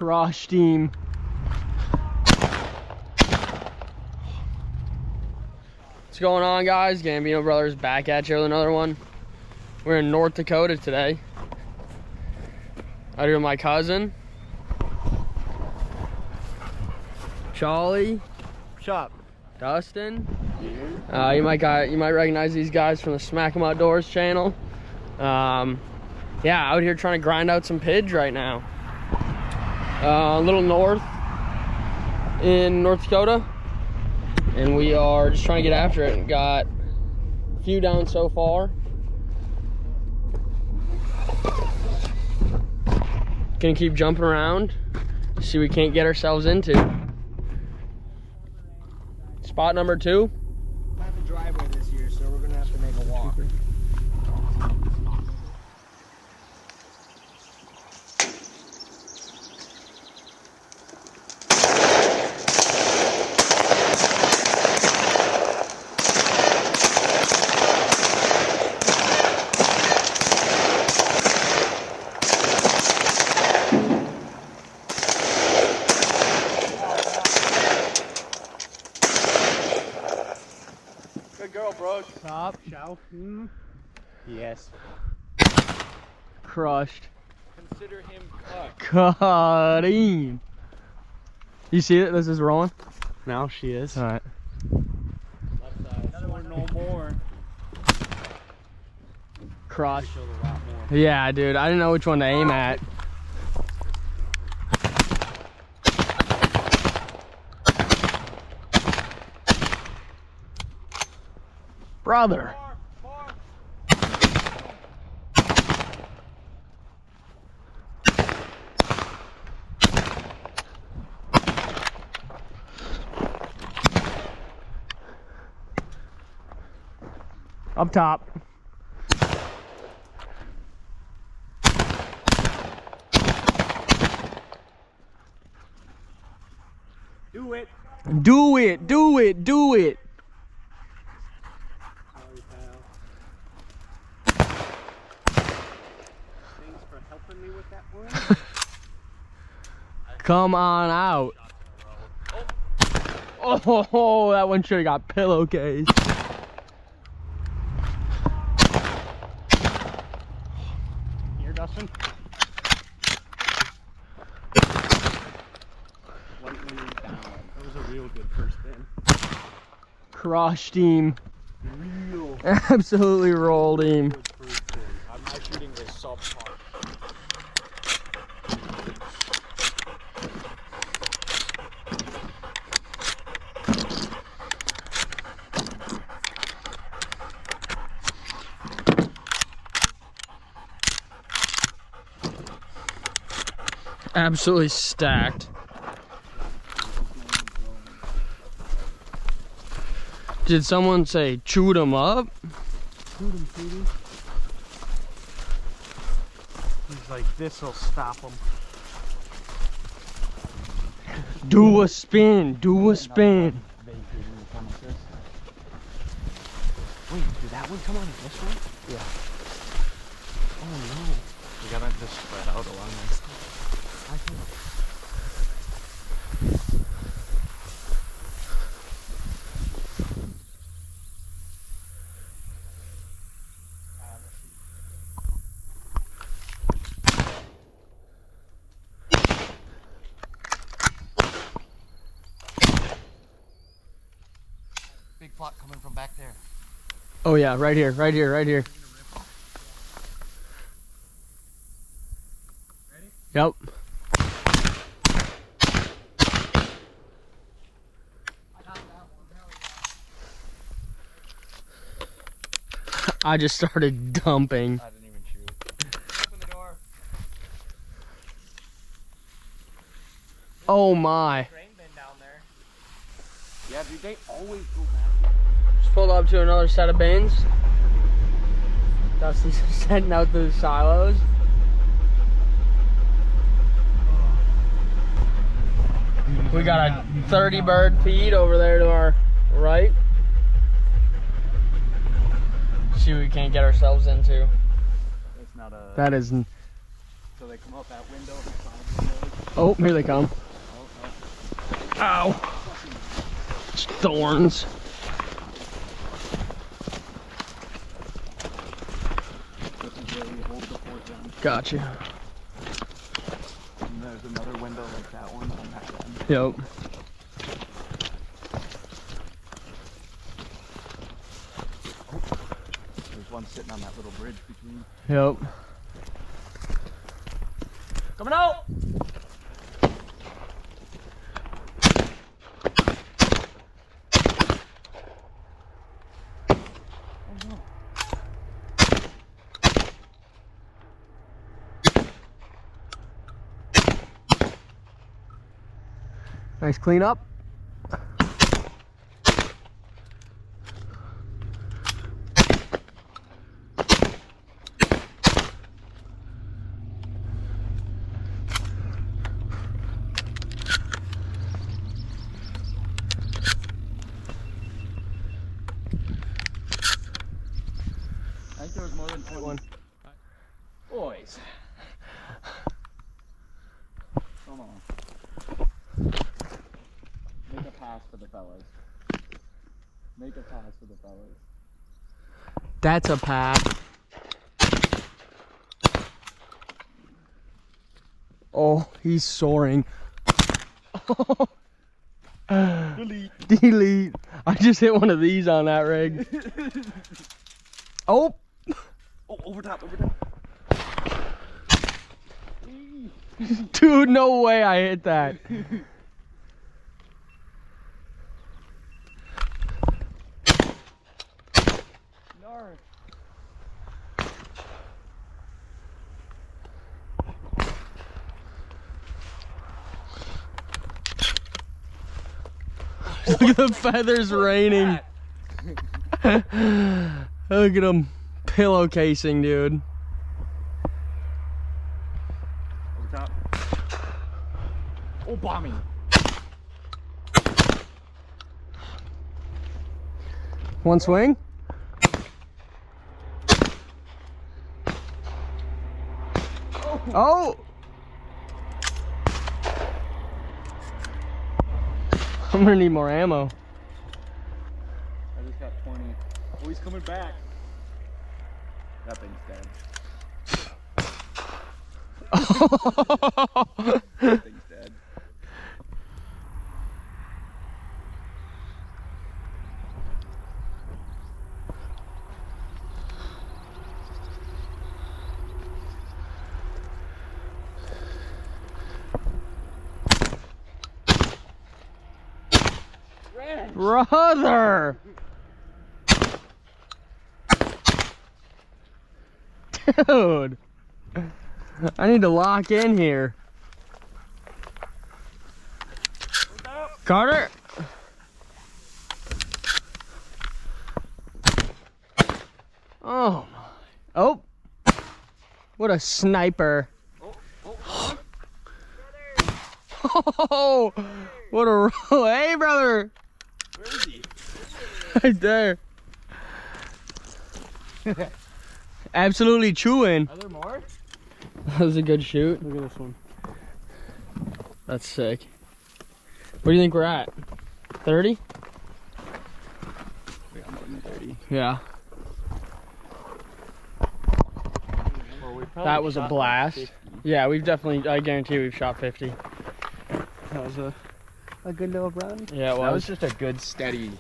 Crushed him. What's going on, guys? Gambino Brothers back at you with another one. We're in North Dakota today. Out here with my cousin, Charlie. What's up? Dustin. You might recognize these guys from the SmackEm Outdoors channel. Yeah, out here trying to grind out some Pidge right now. A little north in North Dakota, and we are just trying to get after it. Got a few down so far. Gonna keep jumping around, see what we can't get ourselves into. Spot number 2. I have a driveway this year, so we're gonna have to make a walk. Good girl, bro. Top. Show. Yes. Crushed. Consider him cut. Cut him. You see it? This is rolling? Now she is. All right. Left side. Another one, no more. Crushed. Showed a lot more. Yeah, dude. I didn't know which one to aim at. Brother. Up top. Do it. Do it, do it, do it. Sorry, pal. Thanks for helping me with that one. Come on out. Oh, that one should have got pillowcase. Here, Dustin. Lightning down. That was a real good first spin. Crushed him. Real Absolutely rolled him. good first spin. My shooting is subpar. Absolutely stacked. Did someone say chewed him up? Shoot him, shoot him. He's like, this'll stop him. Do a spin, do a spin. Wait, did that one come out of this one? Yeah. Oh no. We gotta just spread out along this. I think. Big flock coming from back there. Oh yeah, right here, right here, right here. Ready? Yep. I just started dumping. I didn't even shoot. Open the door. Oh my. Grain bin down there. Yeah, dude, they always go back. Just pulled up to another set of bins. Dusty's setting out the silos. We got a 30 bird feed over there to our right. See what we can't get ourselves into. It's not a. That is. So they come out that window. Oh, here they come. Ow. It's thorns. Gotcha. And there's another window like that one on that end. Yep. There's one sitting on that little bridge between. Yep. Coming out! Nice cleanup. I think there was more than 21. Boys. Come on. Make a pass for the fellas. Make a pass for the fellas. That's a pass. Oh, he's soaring. Delete. Delete. I just hit one of these on that rig. Oh. Oh, over top, over top. Dude, no way I hit that. North. Look at the feathers raining. Look at them pillowcasing, dude. Over top. Oh, bombing. One swing. Oh! I'm gonna need more ammo. I just got 20. Oh, he's coming back. That thing's dead. That thing's dead. Brother! Dude! I need to lock in here. Carter! Oh my. Oh! What a sniper. Oh! What a roll. Hey, brother! Where is he? Right there. Absolutely chewing. Are there more? That was a good shoot. Look at this one. That's sick. What do you think we're at? 30? We got more than 30. Yeah. Well, That was a blast. Like yeah, we've definitely, I guarantee we've shot 50. that was a good little run. Yeah, it was. That was just a good steady.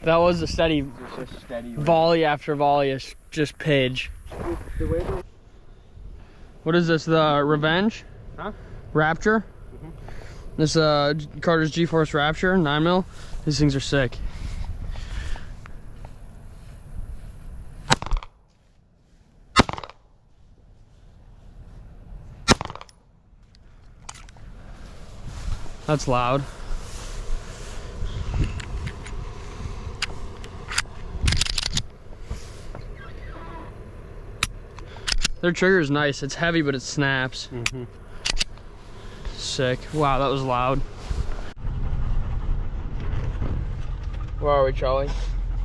That was a steady Just a steady volley after volley, just pidge. The way they... What is this, the Revenge? Huh? Rapture? This Carter's G-Force Rapture, 9mm. These things are sick. That's loud. Their trigger is nice. It's heavy, but it snaps. Sick. Wow, that was loud. Where are we, Charlie?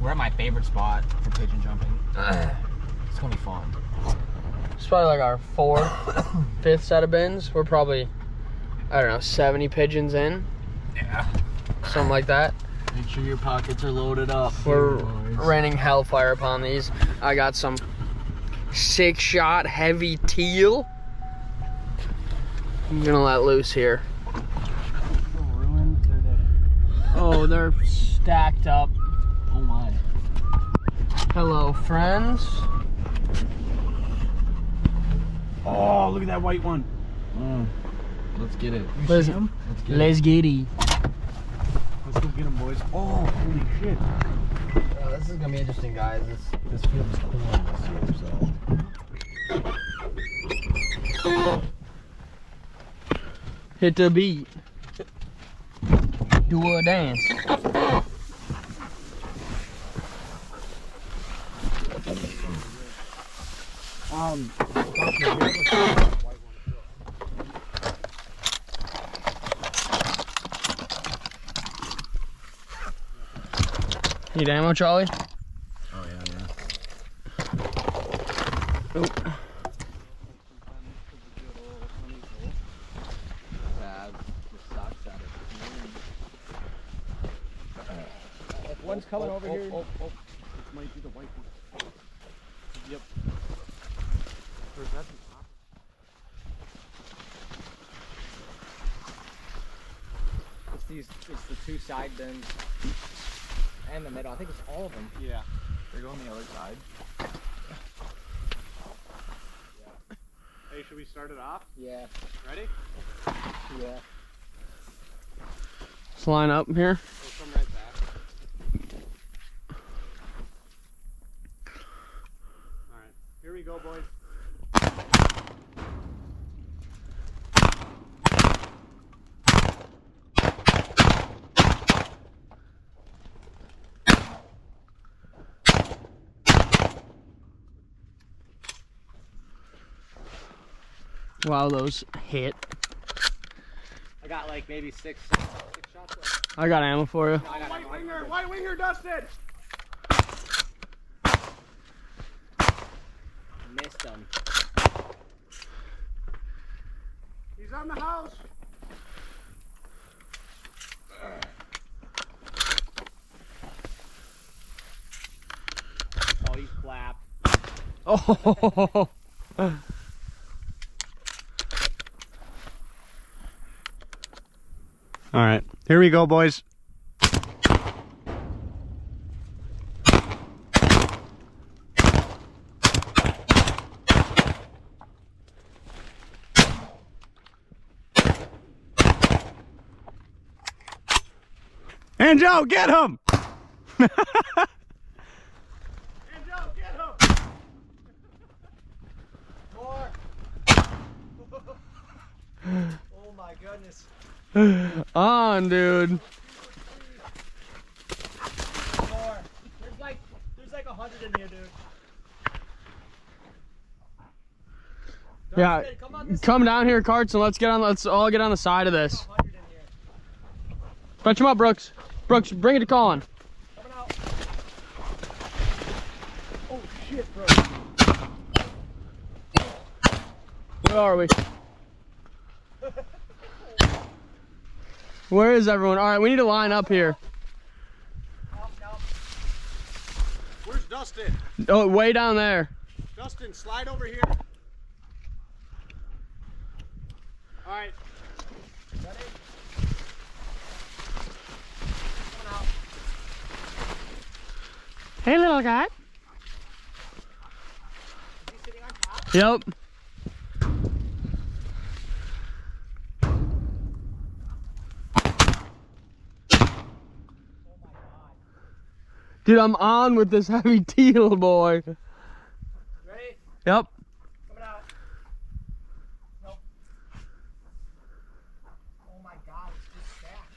We're at my favorite spot for pigeon jumping. It's gonna be fun. It's probably like our 4th, 5th set of bins. We're probably I don't know, 70 pigeons in. Yeah. Something like that. Make sure your pockets are loaded up. We're raining hellfire upon these. I got some 6-shot heavy teal. I'm gonna let loose here. Oh, they're stacked up. Oh my. Hello, friends. Oh, look at that white one. Let's get it. Let's get it. Let's go get him, boys. Oh, holy shit. This is gonna be interesting, guys. This field is cool this year, so. Hit the beat. Do a dance. Need ammo, Charlie? Oh yeah. Oh. One's coming over here. This might be the white one. Yep. Where's that? It's the two side bins and the middle. I think it's all of them. Yeah. They're going the other side. Yeah. Hey, should we start it off? Yeah. Ready? Yeah. Let's line up here. We'll come right back. Alright. Here we go, boys. Wow, those hit. I got like maybe six shots left. I got ammo for you. No, I got White no, winger! White winger, Dustin! missed them. He's on the house! Oh, he's flapped. Oh. All right, here we go, boys. Ango, get him! Ango, get him! More. Oh my goodness. On, dude. More. There's like 100 in here, dude. Yeah, Dustin, come down here, Carts, and let's all get on the side of this. 100 in here. Fetch him up, Brooks. Brooks, bring it to Colin. Coming out. Oh shit, bro. Where are we? Where is everyone? All right, we need to line up here. Oh, no. Where's Dustin? Oh, way down there. Dustin, slide over here. All right. Ready? Coming out. Hey, little guy. Is he sitting on top? Yep. Oh my god. Dude, I'm on with this heavy teal, boy. Ready? Yep. Coming out. Nope. Oh my god, it's just stacked.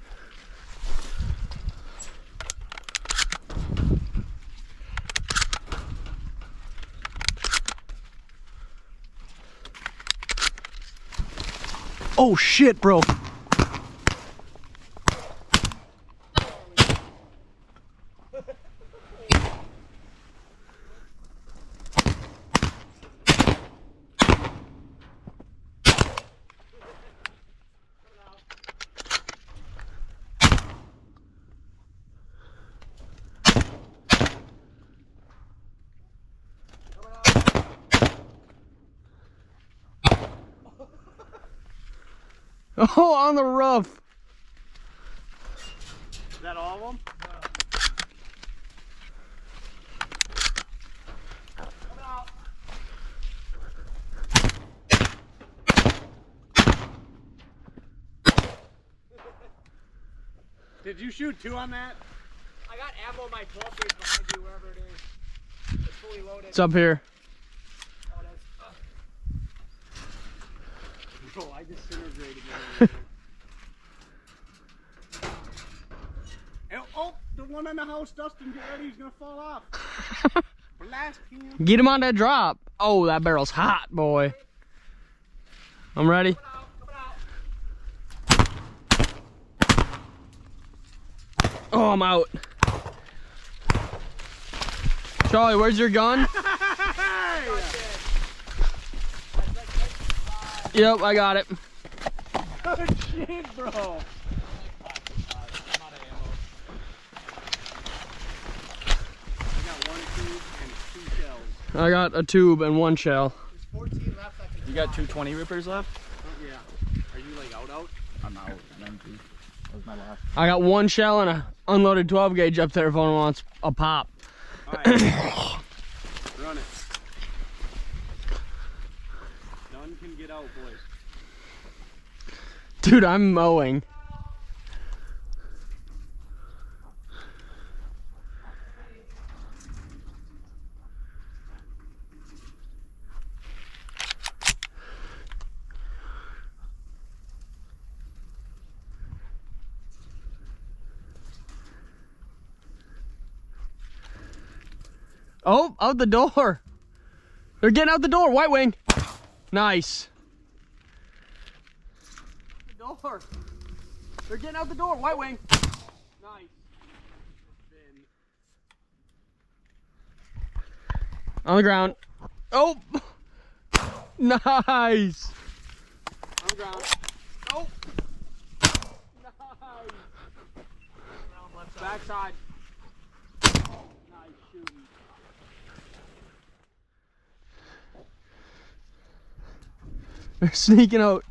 Oh shit, bro. Oh, on the roof. Is that all of them? Did you shoot 2 on that? I got ammo in my 12 gauge behind you, wherever it is. It's fully loaded. It's up here. Oh, it is. Oh, I disintegrated it. Oh, the one in the house, Dustin, get ready, he's gonna fall off. Blast him. Get him on that drop. Oh, that barrel's hot, boy. I'm ready. Oh, I'm out. Charlie, where's your gun? Yep, I got it. Good shit, bro. I got 1 tube and 2 shells. I got a tube and 1 shell. There's 14 left. You got 2 20 rippers left? Yeah. Are you like out? I'm out. I'm empty. That was my last. I got 1 shell and a unloaded 12 gauge up there if anyone wants a pop. Alright. Run it. None can get out, boys. Dude, I'm mowing. Oh, out the door. They're getting out the door. White wing. Nice. The door. They're getting out the door. White wing. Nice. On the ground. Oh. Nice. On the ground. Oh. Nice. Backside. Nice shooting. They're sneaking out.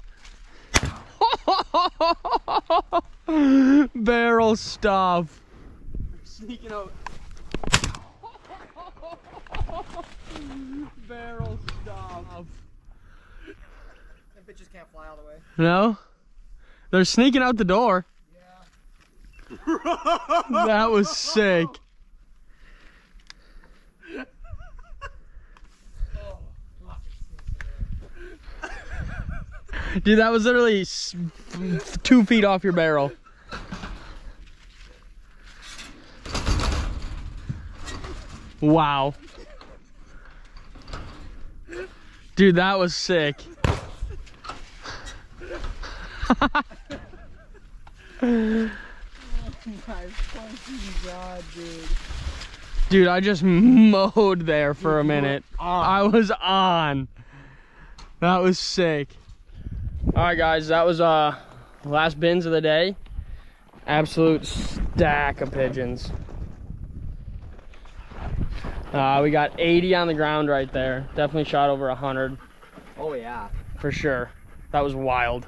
Barrel stuff. They're sneaking out. Barrel stuff. Them bitches can't fly all the way. No? They're sneaking out the door. Yeah. That was sick. Dude, that was literally 2 feet off your barrel. Wow. Dude, that was sick. Oh my fucking god, dude. Dude, I just mowed there for a minute. I was on. That was sick. All right, guys, that was last bins of the day. Absolute stack of pigeons. We got 80 on the ground right there. Definitely shot over 100 Oh yeah. for sure. That was wild.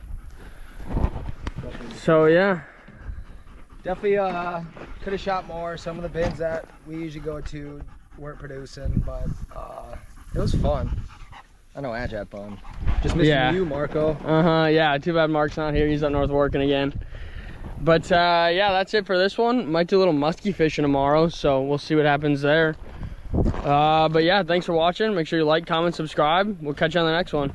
So yeah. Definitely could have shot more. Some of the bins that we usually go to weren't producing, but it was fun. I know Aj had fun. Just missing you, Marco. Yeah, too bad Mark's not here. He's up north working again. But yeah, that's it for this one. Might do a little muskie fishing tomorrow, so we'll see what happens there. But yeah, thanks for watching. Make sure you like, comment, subscribe. We'll catch you on the next one.